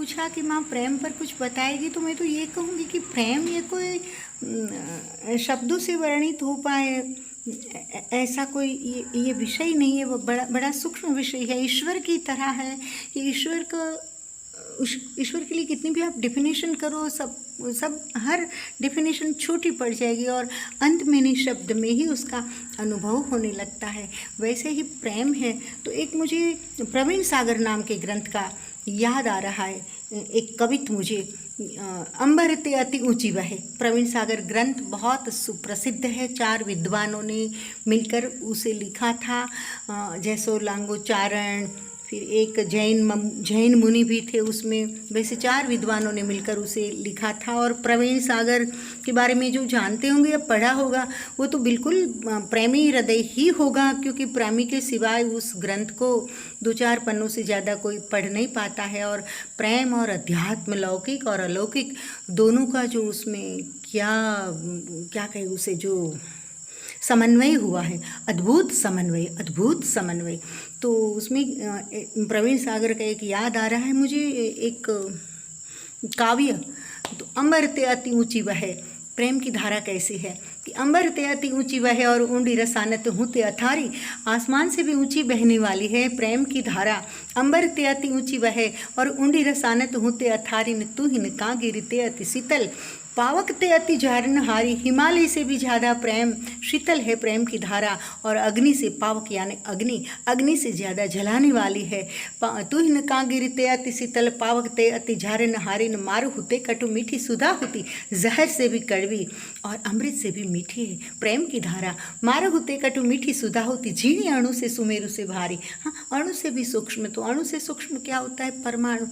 पूछा कि माँ प्रेम पर कुछ बताएगी, तो मैं तो ये कहूँगी कि प्रेम ये कोई शब्दों से वर्णित हो पाए ऐसा कोई ये विषय नहीं है। वो बड़ा बड़ा सूक्ष्म विषय है, ईश्वर की तरह है कि ईश्वर का ईश्वर के लिए कितनी भी आप डेफिनेशन करो, सब हर डेफिनेशन छोटी पड़ जाएगी और अंत में निःशब्द में ही उसका अनुभव होने लगता है। वैसे ही प्रेम है। तो एक मुझे प्रवीण सागर नाम के ग्रंथ का याद आ रहा है, एक कवित्व मुझे, अंबर ते अति ऊंची बहे। प्रवीण सागर ग्रंथ बहुत सुप्रसिद्ध है, 4 विद्वानों ने मिलकर उसे लिखा था। जैसो लांगोचारण, फिर एक जैन मुनि भी थे उसमें। वैसे 4 विद्वानों ने मिलकर उसे लिखा था। और प्रवीण सागर के बारे में जो जानते होंगे या पढ़ा होगा वो तो बिल्कुल प्रेमी हृदय ही होगा, क्योंकि प्रेमी के सिवाय उस ग्रंथ को 2-4 पन्नों से ज़्यादा कोई पढ़ नहीं पाता है। और प्रेम और अध्यात्म, लौकिक और अलौकिक दोनों का जो उसमें क्या कहे उसे, जो समन्वय हुआ है, अद्भुत समन्वय। तो उसमें प्रवीण सागर का एक याद आ रहा है मुझे, एक काव्य, तो अंबर ते अति ऊंची बहे। प्रेम की धारा कैसी है कि अंबर ते अति ऊंची बहे और ऊंडी रसानत हूँ ते अथारी। आसमान से भी ऊंची बहने वाली है प्रेम की धारा। अंबर ते अति ऊंची बहे और ऊंडी रसानत हूँ ते अथारी, न तू हिन का गिरी ते अति शीतल। पावक ते अति झारनहारी। हिमालय से भी ज़्यादा प्रेम शीतल है प्रेम की धारा। और अग्नि से, पावक यानी अग्नि से ज़्यादा जलाने वाली है। तू हिन का गिरी ते अति शीतल, पावक ते अति झारनहारी, न मारू हुते कटु मीठी सुधा होती। जहर से भी कड़वी और अमृत से भी मीठी है प्रेम की धारा। मारू हुते कटु मीठी सुधा होती, झीणी अणु से सुमेरु से भारी। हाँ, अणु से भी सूक्ष्म। तो अणु से सूक्ष्म क्या होता है? परमाणु।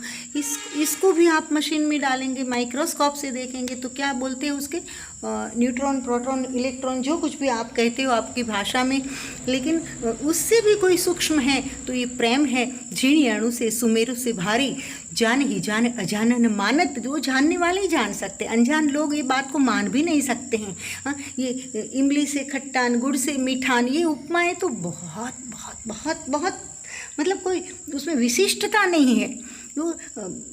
इसको भी आप मशीन में डालेंगे, माइक्रोस्कोप से देखेंगे तो क्या बोलते हैं उसके, न्यूट्रॉन, प्रोटॉन, इलेक्ट्रॉन, जो कुछ भी आप कहते हो आपकी भाषा में, लेकिन उससे भी कोई सूक्ष्म है तो ये प्रेम है। झीणी अणु से सुमेरु से भारी, जान ही जान अजानन मानत। जो जानने वाले ही जान सकते, अनजान लोग ये बात को मान भी नहीं सकते हैं। हाँ, ये इमली से खट्टान, गुड़ से मीठान, ये उपमाएं तो बहुत बहुत बहुत बहुत मतलब कोई उसमें विशिष्टता नहीं है। वो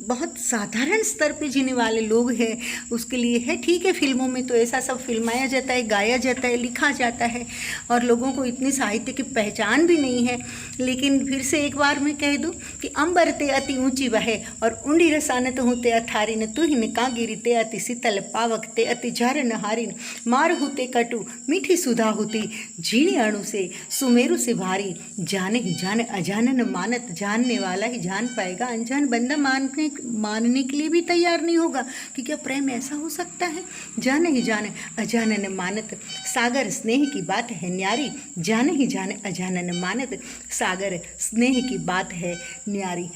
बहुत साधारण स्तर पे जीने वाले लोग हैं, उसके लिए है। ठीक है, फिल्मों में तो ऐसा सब फिल्माया जाता है, गाया जाता है, लिखा जाता है और लोगों को इतनी साहित्य की पहचान भी नहीं है। लेकिन फिर से एक बार मैं कह दूं कि अंबर ते अति ऊंची बहे और ऊंडी रसानत होते अथारी, न तू हिन का गिरी ते अति शीतल, पावक ते अति झारनहारी, मार होते कटु मीठी सुधा होती, झीणी अणु से सुमेरु से भारी, जाने ही जान अजानन मानत। जानने वाला ही जान पाएगा, अनजान बंदा मानने के लिए भी तैयार नहीं होगा कि क्या प्रेम ऐसा हो सकता है। जाने ही जाने अजानन मानत, सागर स्नेह की बात है न्यारी। जाने ही जाने अजानन मानत, सागर स्नेह की बात है न्यारी।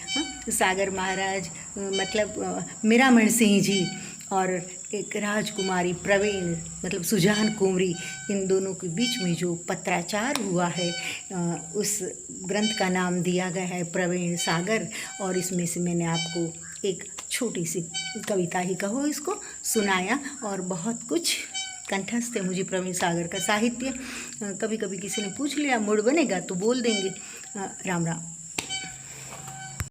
सागर महाराज मतलब मीरामण सिंह जी और एक राजकुमारी प्रवीण मतलब सुजान कुंवरी, इन दोनों के बीच में जो पत्राचार हुआ है उस ग्रंथ का नाम दिया गया है प्रवीण सागर। और इसमें से मैंने आपको एक छोटी सी कविता ही कहो इसको सुनाया और बहुत कुछ कंठस्थ है मुझे प्रवीण सागर का साहित्य। कभी कभी किसी ने पूछ लिया मूड बनेगा तो बोल देंगे। राम राम।